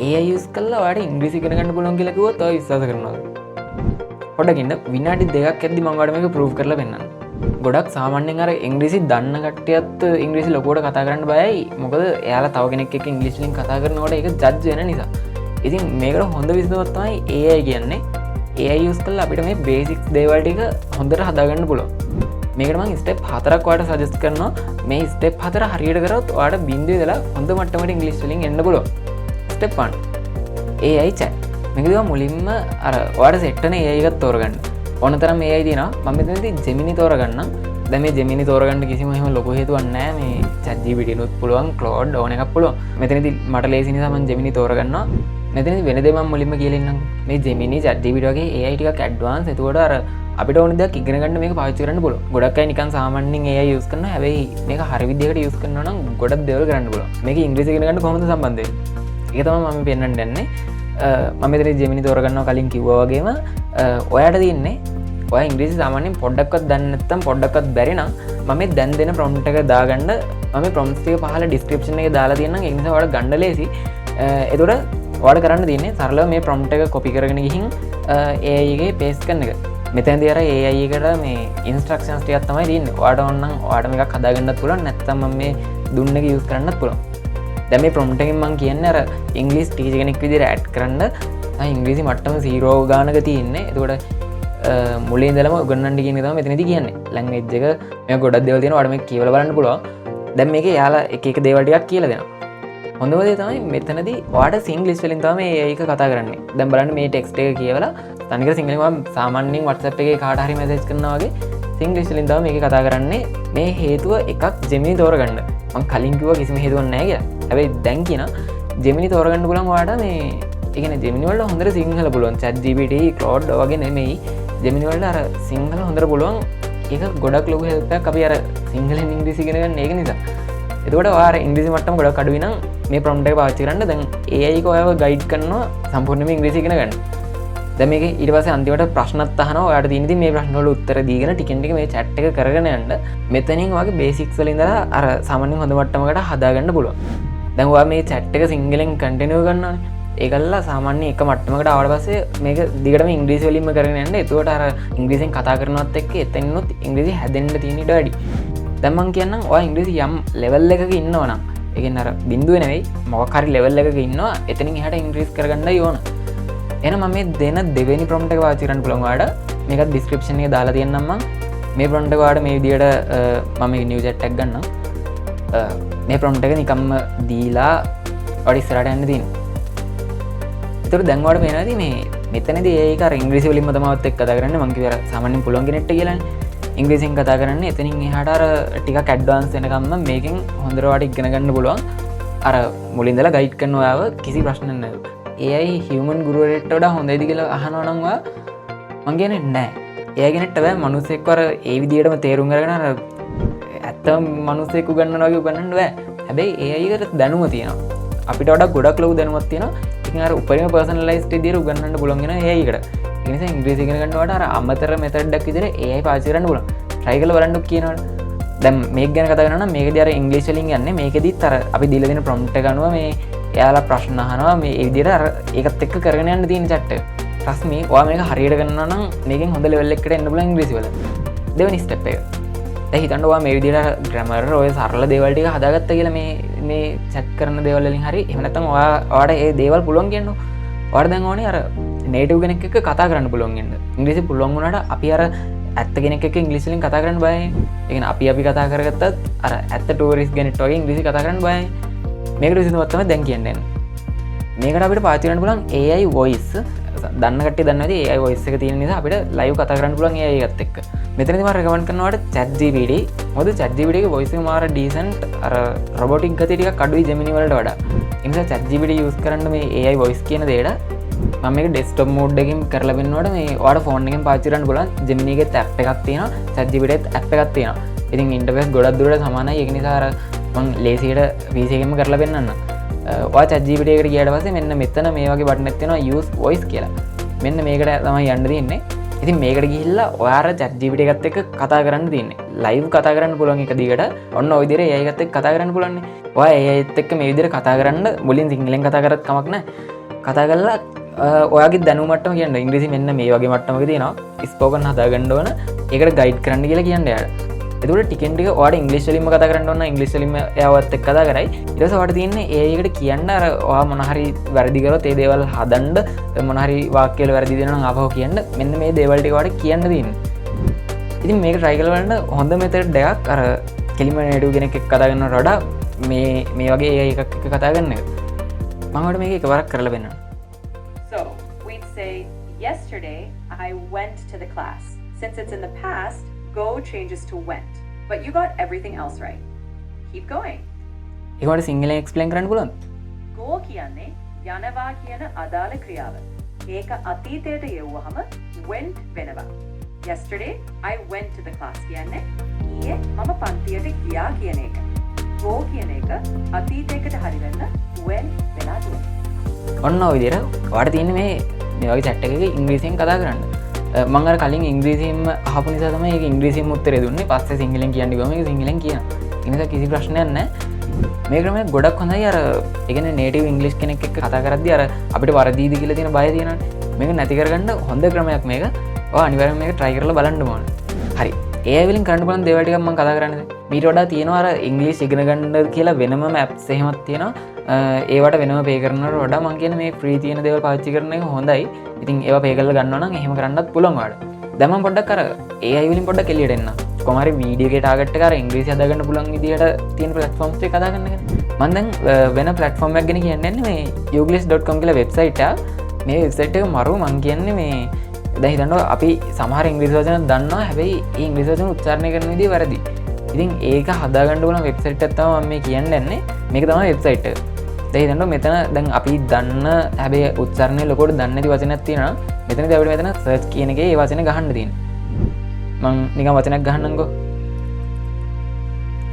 AI use කරලා ඔයාලට ඉංග්‍රීසි ඉගෙන ගන්න පුළුවන් කියලා කිව්වොත් ඔය විශ්වාස කරනවද? පොඩ්ඩක් ඉන්න විනාඩි 2ක් යද්දි මම ඔයාලට මේක ප්‍රූව් කරලා පෙන්නන්නම්. ගොඩක් සාමාන්‍යයෙන් අර ඉංග්‍රීසි දන්න කට්ටියත් ඉංග්‍රීසි ලොකුවට කතා කරන්න බයයි. මොකද එයාලා තව කෙනෙක් එක්ක ඉංග්‍රීසි වලින් කතා කරනකොට ඒක ජජ් වෙන නිසා. ඉතින් මේකට හොඳ විසඳුමක් තමයි AI කියන්නේ. AI යූස් කරලා අපිට මේ බේසික්ස් දේවල් ටික හොඳට හදාගන්න පුළුවන්. මේකට මම ස්ටෙප් 4ක් ඔයාලට සජෙස්ට් කරනවා. මේ ස්ටෙප් 4 හරියට කරොත් ඔයාලට බින්දුවේ ඉඳලා හොඳ මට්ටමට ඉංග්‍රීසි වලින් එන්න පුළුවන්. Step 1 AI chat. මේක දිහා මුලින්ම අර ඔයාලට සෙට් වෙන AI එකක් තෝරගන්න. ඕන තරම් AI තියෙනවා. මම මෙතනදී Gemini තෝරගන්නම්. දැන් මේ Gemini තෝරගන්න කිසිම එහෙම ලොකු හේතුවක් නැහැ. මේ ChatGPT නුත් පුළුවන්, Claude ඕන එකක් පුළුවන්. මෙතනදී මට ලේසි නිසා මම Gemini තෝරගන්නවා. මෙතනදී වෙන දේ මම මුලින්ම කියලා ඉන්නම්. මේ Gemini ChatGPT වගේ AI ටිකක් ඇඩ්වාන්ස්. ඒකෝට අර අපිට ඕන දෙයක් ඉගෙන ගන්න මේක පාවිච්චි කරන්න පුළුවන්. ගොඩක් අය නිකන් සාමාන්‍යයෙන් AI යූස් කරනවා. හැබැයි මේක හරි විදිහකට යූස් කරනවා නම් ගොඩක් දේවල් කරන්න පුළුවන්. මේක ඉංග්‍රීසි ඉගෙන ගන්න කොහොමද සම්බන්ධ වෙන්නේ? ඒක තමයි මම පෙන්නන්න යන්නේ. මම මෙතන Gemini තෝරගන්නවා කලින් කිව්වා වගේම ඔයාට තියෙන්නේ ඔය ඉංග්‍රීසි සාමාන්‍යයෙන් පොඩ්ඩක්වත් දන්නේ නැත්නම් පොඩ්ඩක්වත් බැරි නම් මම මේ දැන් දෙන ප්‍රොම්ප්ට් එක දාගන්න මම මේ ප්‍රොම්ප්ට්ස් ටික පහල ඩිස්ක්‍රිප්ෂන් එකේ දාලා තියෙනවා. ඒ නිසා ඔයාලට ගන්න ලේසි. එතකොට ඔයාලට කරන්න තියෙන්නේ සරලව මේ ප්‍රොම්ප්ට් එක කොපි කරගෙන ගිහින් AI එකේ පේස්ට් කරන එක. මෙතනදී අර AI එකට මේ ඉන්ස්ට්‍රක්ෂන්ස් ටිකක් තමයි තියෙන්නේ. ඔයාට ඕන නම් ඔයාට මේක හදාගන්නත් පුළුවන්. නැත්නම් මම මේ දුන්න එක යූස් කරන්නත් පුළුවන්. දැන් මේ ප්‍රොම්ප්ට් එකෙන් මම කියන්නේ අර ඉංග්‍රීසි ටීචර් කෙනෙක් විදිහට ඇඩ් කරන්න ඉංග්‍රීසි මට්ටම 0 ගානක තියෙන්නේ. එතකොට මුලින් ඉඳලම උගන්වන්න කියන එක තමයි මෙතනදී කියන්නේ. ලැන්ග්වේජ් එක මේක ගොඩක් දේවල් තියෙනවා. ඔයාලට මේක කියවලා බලන්න පුළුවන්. දැන් මේකේ යාලා එක එක දේවල් ටිකක් කියලා දෙනවා. හොඳම දේ තමයි මෙතනදී ඔයාට සිංග්ලිෂ් වලින් තමයි මේ AI එක කතා කරන්නේ. දැන් බලන්න මේ ටෙක්ස්ට් එක කියවලා තනිකර සිංහලෙන් මම සාමාන්‍යයෙන් WhatsApp එකේ කාට හරි මැසේජ් කරනවා වගේ සිංග්ලිෂ් වලින් තමයි මේක කතා කරන්නේ. මේ හේතුව එකක් Gemini තෝරගන්න. මම කලින් කිව්වා කිසිම හේතුවක් නැහැ කියලා. හැබැයි දැන් කියනවා Gemini තෝරගන්න පුළුවන් ඔයාට මේ ඒ කියන්නේ Gemini වල හොඳට සිංහල පුළුවන්. ChatGPT, Claude වගේ නෙමෙයි. Gemini වල අර සිංහල හොඳට පුළුවන්. ඒක ගොඩක් ලොකු හෙල්ප් එකක් අපි අර සිංහලෙන් ඉංග්‍රීසි ඉගෙන ගන්න ඒක නිසා. එතකොට ඔයාලා ඉංග්‍රීසි මට්ටම ගොඩක් අඩුයි නම් මේ ප්‍රොම්ප්ට් එක පාවිච්චි කරන්න. දැන් AI එක ඔයාව ගයිඩ් කරනවා සම්පූර්ණයෙන්ම ඉංග්‍රීසි ඉගෙන ගන්න. දැන් මේකේ ඊට පස්සේ අන්තිමට ප්‍රශ්නත් අහනවා. ඔයාලට තියෙන ඉතින් මේ ප්‍රශ්න වල උත්තර දීගෙන ටිකෙන් ටික මේ chat එක කරගෙන යන්න. මෙතනින් ඔයාගේ බේසික්ස් වල ඉඳලා අර සාමාන්‍යයෙන් හොඳ මට්ටමකට හදාගන්න පුළුවන්. දැන් ඔයා මේ chat එක සිංහලෙන් කන්ටිනියු කරනවානේ. ඒකල්ලා සාමාන්‍ය එක මට්ටමකට ආවට පස්සේ මේක දිගටම ඉංග්‍රීසි වලින්ම කරගෙන යන්න. එතකොට අර ඉංග්‍රීසියෙන් කතා කරනවත් එක්ක එතනිනුත් ඉංග්‍රීසි හැදෙන්න තියෙන ඉඩ වැඩි. දැන් මම කියන්නම් ඔයා ඉංග්‍රීසි යම් ලෙවල් එකක ඉන්නවා නම් ඒ කියන්නේ අර බිඳුවේ නෙවෙයි මොකක් හරි ලෙවල් එකක ඉන්නවා. එතනින් එහාට ඉංග්‍රීසි කරගන්නයි ඕන. එහෙනම් මම මේ දෙන දෙවෙනි ප්‍රොම්ප්ට් එක පාවිච්චි කරන්න පුළුවන් ඔයාලට. මේකත් ඩිස්ක්‍රිප්ෂන් එකේ දාලා තියෙන්නම් මම. මේ ප්‍රොම්ප්ට් එක ඔයාලට මේ විදියට මම මේ නිව් chat එකක් ගන්නම්. මේ ප්‍රොම්ප්ට් එක නිකම්ම දීලා ඔයාලට ඉස්සරහට යන්න තියෙනවා. ඒතර දැන් ඔයාලට පේනවාද මේ මෙතනදී ඒක අර ඉංග්‍රීසි වලින්ම තමයිවත් එක්ක කතා කරන්නේ. මම කිව්වා සාමාන්‍යයෙන් පුළුවන් කෙනෙක්ට කියලානේ. ඉංග්‍රීසියෙන් කතා කරන්නේ. එතනින් එහාට අර ටිකක් ඇඩ්වාන්ස් වෙනකම්ම මේකෙන් හොඳට ඔයාලට ඉගෙන ගන්න පුළුවන්. අර මුලින් ඉඳලා ගයිඩ් කරන ඔයාව කිසි ප්‍රශ්නයක් නැහැ. AI human ගුරුවරයෙක්ට වඩා හොඳයිද කියලා අහනවා නම් ඔයා මං කියන්නේ නැහැ. AI කෙනෙක්ට බෑ මිනිස්සෙක්ව අර ඒ විදිහටම තේරුම් අරගෙන අර ඇත්තම මිනිස්සෙක් උගන්වනවා වගේ උගන්වන්න බෑ. හැබැයි AI එකට දැනුම තියෙනවා. අපිට වඩා ගොඩක් ලොකු දැනුමක් තියෙනවා. ඉතින් අර උපරිම පර්සනලයිස්ඩ් විදිහට උගන්වන්න පුළුවන් වෙන AI එකට. ඒ නිසා ඉංග්‍රීසි ඉගෙන ගන්නවට අර අමතර මෙතඩ් එකක් විදිහට AI පාවිච්චි කරන්න පුළුවන්. try කරලා බලන්න කියනවනේ. දැන් මේක ගැන කතා කරනවා නම් මේකදී අර ඉංග්‍රීසි වලින් යන්නේ. මේකෙදිත් අර අපි දීලා දෙන ප්‍රොම්ප්ට් එක අනුව මේ එයාලා ප්‍රශ්න අහනවා. මේ ඒ විදිහට අර ඒකත් එක්ක කරගෙන යන්න තියෙන chat එක. trust me ඔයා මේක හරියට කරනවා නම් මේකෙන් හොඳ ලෙවල් එකකට එන්න පුළුවන් ඉංග්‍රීසි වල. දෙවෙනි ස්ටෙප් එක. දැන් හිතන්න ඔයා මේ විදිහට ග්‍රැමර් ඔය සරල දේවල් ටික හදාගත්තා කියලා මේ chat කරන දේවල් වලින් හරි. එහෙම නැත්නම් ඔයාට ඒ දේවල් පුළුවන් කියනවා. ඔයාට දැන් ඕනේ අර නේටිව් කෙනෙක් එක්ක කතා කරන්න පුළුවන් වෙන්න. ඉංග්‍රීසි පුළුවන් වුණාට අපි අර ඇත්ත කෙනෙක් එක්ක ඉංග්‍රීසි වලින් කතා කරන්න බයයි. ඒ කියන්නේ අපි කතා කරගත්තත් අර ඇත්ත ටූරිස්ට් කෙනෙක්ට වගේ ඉංග්‍රීසි කතා කරන්න බයයි. මේකට විසඳුමක් තමයි දැන් කියන්නේ. මේකට අපිට පාවිච්චි කරන්න පුළුවන් AI voice. දන්න කට්ටිය දන්නවා ඇති AI voice එක තියෙන නිසා අපිට live කතා කරන්න පුළුවන් AI එකත් එක්ක. මෙතනදී මම recommend කරනවා ChatGPT. මොකද ChatGPT එකේ voice එක මාර decent අර robotic ගතිය ටිකක් අඩුයි Gemini වලට වඩා. ඒ නිසා ChatGPT use කරන්න මේ AI voice කියන දෙයට මම මේක desktop mode එකකින් කරලා පෙන්නනකොට මේ ඔයාලට phone එකෙන් පාවිච්චි කරන්න පුළුවන්. Gemini එකේ app එකක් තියෙනවා. ChatGPT එකේ app එකක් තියෙනවා. ඉතින් interface ගොඩක් දුරට සමානයි. ඒක නිසා අර මම ලේසියට PC එකෙන්ම කරලා පෙන්නන්නම්. ඔයා ChatGPT එකට ගියාට පස්සේ මෙන්න මෙතන මේ වගේ බටන් එකක් තියෙනවා use voice කියලා. මෙන්න මේකට තමයි යන්න තියෙන්නේ. ඉතින් මේකට ගිහිල්ලා ඔයාලා ChatGPT එකත් එක්ක කතා කරන්න තියෙන්නේ. ලයිව් කතා කරන්න පුළුවන් එක දිගට. ඔන්න ඔය විදිහට AI එකත් එක්ක කතා කරන්න පුළුවන් නේ. ඔයා AI එකත් එක්ක මේ විදිහට කතා කරන්න මුලින් සිංහලෙන් කතා කරත් කමක් නැහැ. කතා කරලා ඔයාගේ දැනුම මට්ටම කියන්න. ඉංග්‍රීසි මෙන්න මේ වගේ මට්ටමක තියෙනවා. ස්පෝකන් හදාගන්න ඕන. ඒකට ගයිඩ් කරන්න කියලා කියන්න යාට. එතකොට ටිකෙන් ටික ඔයාට ඉංග්‍රීසි වලින්ම කතා කරන්න ඕන. ඉංග්‍රීසි වලින්ම එයාවත් එක්ක කතා කරයි. ඊට පස්සේ ඔයාට තියෙන්නේ AI එකට කියන්න අර ඔයා මොන හරි වැරදි කරොත් ඒ දේවල් හදන්න මොන හරි වාක්‍ය වල වැරදි දෙනවා නම් ආපහු කියන්න. මෙන්න මේ දේවල් ටික ඔයාට කියන්න තියෙන්නේ. ඉතින් මේක try කරලා බලන්න හොඳ මෙතඩ් එකක් අර කෙලිම නේටිව් කෙනෙක් එක්ක කතා කරනවට වඩා මේ වගේ AI එකක් එක්ක කතා කරන එක. මම ඔයාලට මේක එකවරක් කරලා පෙන්නන්න. So, we'd say yesterday I went to the class. Since it's in the past, go changes to went. But you got everything else right. Keep going. ඒකට සිංහලෙන් එක්ස්ප්ලেইন කරන්න පුළුවන්ද? Go කියන්නේ යනවා කියන අදාළ ක්‍රියාව. ඒක අතීතයට යවුවහම went වෙනවා. Yesterday I went to the class කියන්නේ ඊයේ මම පන්තියට ගියා කියන එක. go කියන එක අතීතයකට හරි වෙන්න went වෙලා තියෙනවා. ඔන්න ඔය විදිහට ඔයාලට තියෙන්නේ මේ වගේ chat එකක ඉංග්‍රීසියෙන් කතා කරන්න. මම අර කලින් ඉංග්‍රීසියෙන්ම අහපු නිසා තමයි ඒක ඉංග්‍රීසියෙන්ම උත්තරේ දුන්නේ. පස්සේ සිංහලෙන් කියන්න ගියාම ඒක සිංහලෙන් කියනවා. ඒ නිසා කිසි ප්‍රශ්නයක් නැහැ. මේ ක්‍රමය ගොඩක් හොඳයි. අර ඒ කියන්නේ නේටිව් ඉංග්‍රීසි කෙනෙක් එක්ක කතා කරද්දී අර අපිට වරදීද කියලා තියෙන බය තියෙනවානේ. මේක නැති කරගන්න හොඳ ක්‍රමයක් මේක. ඔයා අනිවාර්යයෙන් මේක try කරලා බලන්න ඕනේ. හරි. AI වලින් කරන්න පුළුවන් දේවල් ටිකක් මම කතා කරන්නේ. මීට වඩා තියෙනවා අර ඉංග්‍රීසි ඉගෙන ගන්න කියලා වෙනම apps එහෙමත් තියෙනවා. ඒවට වෙනම පේ කරනවට වඩා මම කියන්නේ මේ ෆ්‍රී තියෙන දේවල් පාවිච්චි කරන එක හොඳයි. ඉතින් ඒවා පේ කරලා ගන්නවා නම් එහෙම කරන්නත් පුළුවන් ඔයාලට. දැන් මම පොඩ්ඩක් අර AI වලින් පොඩ්ඩක් එළියට එන්න. කොහොම හරි වීඩියෝ එකේ ටාගට් එක අර ඉංග්‍රීසි හදාගන්න පුළුවන් විදියට තියෙන platforms ටික කතා කරන්න ගැන. මම දැන් වෙන platform එකක් ගැන කියන්නේ මේ uglish.com කියලා website එක. මේ website එක මරු මම කියන්නේ මේ දැන් හිතන්න අපි සමහර ඉංග්‍රීසි වචන දන්නවා. හැබැයි ඒ ඉංග්‍රීසි වචන උච්චාරණය කරන විදිය වැරදි. ඉතින් ඒක හදාගන්න පුළුවන් වෙබ්සයිට් එකක් තමයි මම මේ කියන්නේ. මේක තමයි වෙබ්සයිට් එක. දැන් හිතන්න මෙතන දැන් අපි දන්න හැබැයි උච්චාරණය ලොකුවට දන්නේ නැති වචනයක් තියෙනවා. මෙතනදී අපිට මෙතන සර්ච් කියන එකේ ඒ වචනේ ගහන්න තියෙනවා. මම නිකන් වචනයක් ගහන්නම්කෝ.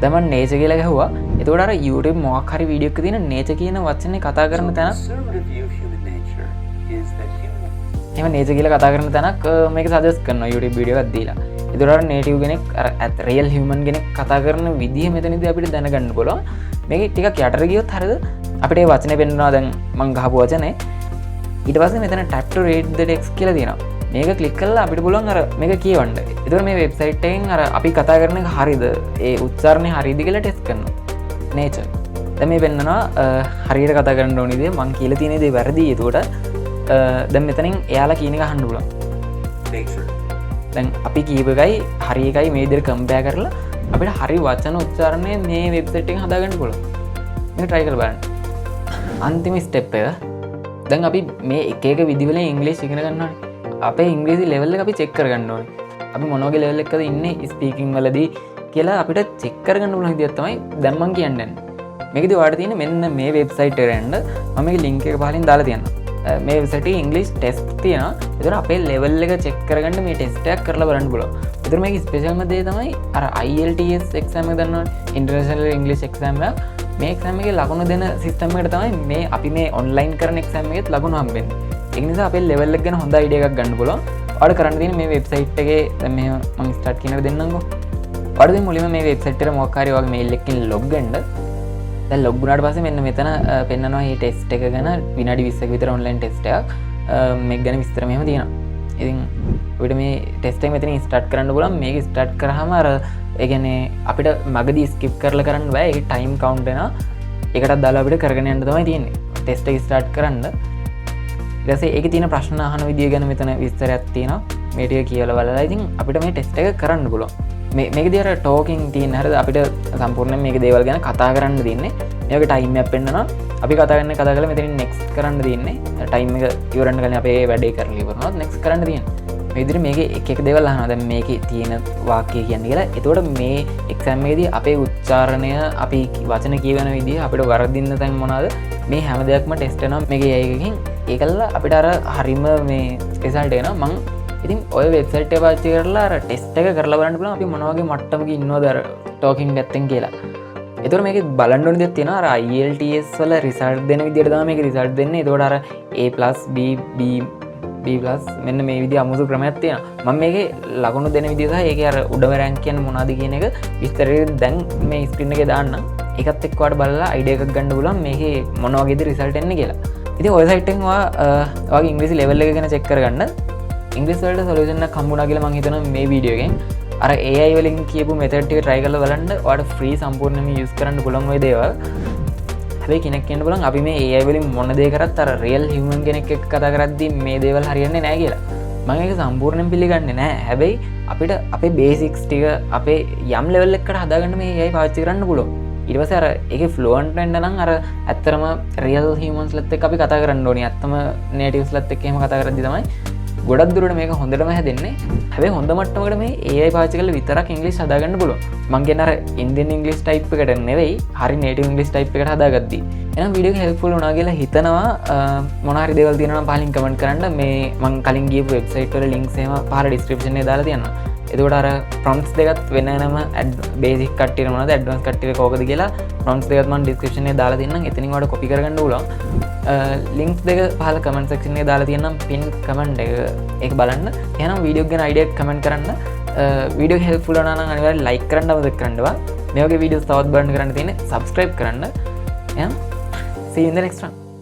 දැන් මම nature කියලා ගහුවා. එතකොට අර YouTube මොකක් හරි වීඩියෝ එකක තියෙන nature කියන වචනේ කතා කරන තැන එහෙම nature කියලා කතා කරන තැනක් මේක සජෙස්ට් කරනවා YouTube වීඩියෝ එකක් දීලා. ඒතකොට අර native කෙනෙක් අර real human කෙනෙක් කතා කරන විදිහ මෙතනදී අපිට දැනගන්න පුළුවන්. මේක ටිකක් යටට ගියොත් හරියද අපිට මේ වචනේ පෙන්නනවා. දැන් මම ගහපු වචනේ ඊට පස්සේ මෙතන tap to read the text කියලා තියෙනවා. මේක ක්ලික් කරලා අපිට පුළුවන් අර මේක කියවන්න. ඒතකොට මේ වෙබ්සයිට් එකෙන් අර අපි කතා කරන එක හරියද ඒ උච්චාරණය හරියද කියලා ටෙස්ට් කරනවා. nature. දැන් මේ පෙන්නනවා හරියට කතා කරන්න ඕන විදිහ මම කියලා තියෙන දේ වැරදි. ඒතකොට දැන් මෙතනින් එයාලා කියන එක අහන්න පුළුවන්. nature. දැන් අපි කීප එකයි හරි එකයි මේ විදිහට කම්පෙයාර් කරලා අපිට හරි වචන උච්චාරණය මේ වෙබ්සයිට් එකෙන් හදාගන්න පුළුවන්. මේක try කරලා බලන්න. අන්තිම ස්ටෙප් එක දැන් අපි මේ එක එක විදිහවලින් ඉංග්‍රීසි ඉගෙන ගන්නවා. අපේ ඉංග්‍රීසි ලෙවල් එක අපි චෙක් කරගන්න ඕනේ. අපි මොන වගේ ලෙවල් එකකද ඉන්නේ ස්පීකින් වලදී කියලා අපිට චෙක් කරගන්න පුළුවන් විදියක් තමයි දැන් මම කියන්නේ. මේකදී ඔයාලට තියෙන්නේ මෙන්න මේ වෙබ්සයිට් එකට යන්න. මම මේකේ link එක පහලින් දාලා තියන්නම්. මේ වෙබ්සයිට් එකේ ඉංග්‍රීසි ටෙස්ට් තියෙනවා. ඒතර අපේ ලෙවල් එක චෙක් කරගන්න මේ ටෙස්ට් එකක් කරලා බලන්න පුළුවන්. ඒතර මේකේ ස්පෙෂල්ම දේ තමයි අර IELTS එක්සෑම් එක දන්නවනේ. ඉන්ටර්නැෂනල් ඉංග්‍රීසි එක්සෑම් එක. මේ එක්සෑම් එකේ ලකුණු දෙන සිස්ටම් එකට තමයි මේ අපි මේ ඔන්ලයින් කරන එක්සෑම් එකෙත් ලකුණු හම්බෙන්නේ. ඒක නිසා අපේ ලෙවල් එක ගැන හොඳ අයිඩියා එකක් ගන්න පුළුවන්. ඔයාලට කරන්න තියෙන්නේ මේ වෙබ්සයිට් එකේ දැන් මෙහෙම මම ස්ටාර්ට් කියන එක දෙන්නම්කෝ. ඔයාලට දැන් මුලින්ම මේ වෙබ්සයිට් එකට මොකක් හරි වගේ මේල් එකකින් ලොග් වෙන්න. දැන් ලොග් වුණාට පස්සේ මෙන්න මෙතන පෙන්නනවා මේ ටෙස්ට් එක ගැන විනාඩි 20ක විතර ඔන්ලයින් ටෙස්ට් එකක්. මේක ගැන විස්තර මෙහෙම තියෙනවා. ඉතින් අපිට මේ ටෙස්ට් එක මෙතනින් ස්ටාර්ට් කරන්න පුළුවන්. මේක ස්ටාර්ට් කරාම අර ඒ කියන්නේ අපිට මගදී ස්කිප් කරලා කරන්න බෑ. ඒකේ ටයිම් කවුන්ට් වෙනවා. ඒකටත් දාලා අපිට කරගෙන යන්න තමයි තියෙන්නේ. ටෙස්ට් එක ස්ටාර්ට් කරන්න. ඊට පස්සේ ඒකේ තියෙන ප්‍රශ්න අහන විදිය ගැන මෙතන විස්තරයක් තියෙනවා. මේ ටික කියලා බලලා ඉතින් අපිට මේ ටෙස්ට් එක කරන්න පුළුවන්. මේකදී අර ටෝකින් තියෙන හරියද අපිට සම්පූර්ණයෙන් මේක දේවල් ගැන කතා කරන්න දෙන්නේ. මේක ටයිම් එකක් පෙන්නනවා. අපි කතා කරලා මෙතනින් නෙක්ස්ට් කරන්න දෙන්නේ. ටයිම් එක ඉවරන්න කලින් අපේ වැඩේ කරලා ඉවරනවා. නෙක්ස්ට් කරන්න දෙන්නේ. මේ විදිහට මේකේ එක දේවල් අහනවා. දැන් මේකේ තියෙන වාක්‍ය කියන්නේ කියලා. එතකොට මේ එක්සෑම් එකේදී අපේ උච්චාරණය අපි වචන කියවන විදිහ අපිට වරදින්න තැන් මොනවාද මේ හැම දෙයක්ම ටෙස්ට් වෙනවා මේකේ එකකින්. ඒකල්ලා අපිට අර හරිම මේ රිසල්ට් එනවා. මං ඉතින් ඔය වෙබ්සයිට් එක පාවිච්චි කරලා අර ටෙස්ට් එක කරලා බලන්න පුළුවන් අපි මොන වගේ මට්ටමක ඉන්නවද අර ටෝකින් පැත්තෙන් කියලා. ඒතකොට මේකේ බලන්න ඕන දෙයක් තියෙනවා. අර IELTS වල රිසල්ට් දෙන විදිහට තමයි මේක රිසල්ට් දෙන්නේ. ඒතකොට අර A+, B, B B+ මෙන්න මේ විදිහ අමුතු ක්‍රමයක් තියෙනවා. මම මේකේ ලකුණු දෙන විදිහ සහ ඒකේ අර උඩම රෑන්ක් කියන්නේ මොනවද කියන එක විස්තරයෙන් දැන් මේ ස්ක්‍රීන් එකේ දාන්නම්. ඒකත් එක්ක ඔයාලට බලලා අයිඩියා එකක් ගන්න පුළුවන් මේකේ මොන වගේද රිසල්ට් එන්නේ කියලා. ඉතින් ඔය සයිට් එකෙන් ඔයාගේ ඉංග්‍රීසි ලෙවල් එක ගැන චෙක් කරගන්න. ඉංග්‍රීසි වලට සොලියුෂන් එකක් හම්බුණා කියලා මම හිතනවා මේ වීඩියෝ එකෙන්. අර AI වලින් කියපු මෙතඩ් ටික try කරලා බලන්න. ඔයාලට free සම්පූර්ණයෙන්ම use කරන්න පුළුවන් ওই දේවල්. හැබැයි කෙනෙක් කියන්න බලන් අපි මේ AI වලින් මොන දේ කරත් අර රියල් හියුමන් කෙනෙක් එක්ක කතා කරද්දී මේ දේවල් හරියන්නේ නැහැ කියලා. මම ඒක සම්පූර්ණයෙන් පිළිගන්නේ නැහැ. හැබැයි අපිට අපේ බේසික්ස් ටික අපේ යම් ලෙවල් එකකට හදාගන්න මේ AI පාවිච්චි කරන්න පුළුවන්. ඊට පස්සේ අර ඒකේ ෆ්ලුවන්ට් වෙන්න නම් අර ඇත්තටම රියල් හියුමන්ස්ලත් එක්ක අපි කතා කරන්න ඕනේ. ඇත්තම නේටිව්ස්ලත් එක්ක එහෙම කතා කරද්දී තමයි ගොඩක් දුරට මේක හොඳටම හැදෙන්නේ. හැබැයි හොඳ මට්ටමකට මේ AI පාවිච්චි කරලා විතරක් ඉංග්‍රීසි හදාගන්න පුළුවන්. මං කියන්නේ අර ඉන්දියන් ඉංග්‍රීසි ටයිප් එකට නෙවෙයි, හරි නේටිව් ඉංග්‍රීසි ටයිප් එකට හදාගද්දී. එහෙනම් වීඩියෝ එක හෙල්ප්ෆුල් වුණා කියලා හිතනවා. මොන හරි දේවල් තියෙනවා නම් පහලින් කමෙන්ට් කරන්න. මේ මං කලින් ගියපු වෙබ්සයිට් වල ලින්ක්ස් එහෙම පහල ඩිස්ක්‍රිප්ෂන් එකේ දාලා තියන්නම්. එතකොට අර ප්‍රොම්ප්ට්ස් දෙකත් වෙනම බේසික් කට්ටියට මොනවද ඇඩ්වාන්ස් කට්ටියට කෝකද කියලා ප්‍රොම්ප්ට්ස් දෙකත් මම ඩිස්ක්‍රිප්ෂන් එකේ දාලා තියෙන්නම්. එතනින් ඔයාලට කොපි කරගන්න පුළුවන්. ලින්ක්ස් දෙක පහල කමෙන්ට් සෙක්ෂන් එකේ දාලා තියෙන්නම් පින් කමෙන්ට් එක. ඒක බලන්න. එහෙනම් වීඩියෝ එක ගැන අයිඩියා එකක් කමෙන්ට් කරන්න. වීඩියෝ එක හෙල්ප්ෆුල් වුණා නම් අනිවාර්යෙන් ලයික් කරන්න අමතක කරන්නවා. මේ වගේ වීඩියෝස් තවත් බලන්න කරන්න තියෙන්නේ subscribe කරන්න. එහෙනම් see you in the next one.